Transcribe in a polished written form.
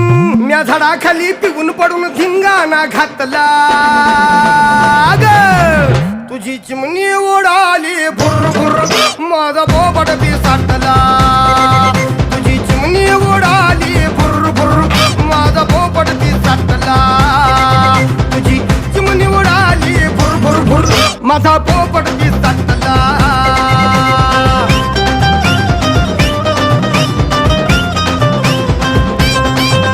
म्या झाडाखाली पिऊन पडून धिंगाणा घातला ग तुझी चिमणी उडाली भुर भुर माझा बोबट पिसाटला तुझी चिमणी उडाली भुर भुर माझा बोबट पिसाटला तुझी चिमणी उडाली भुर भुर भुर माझा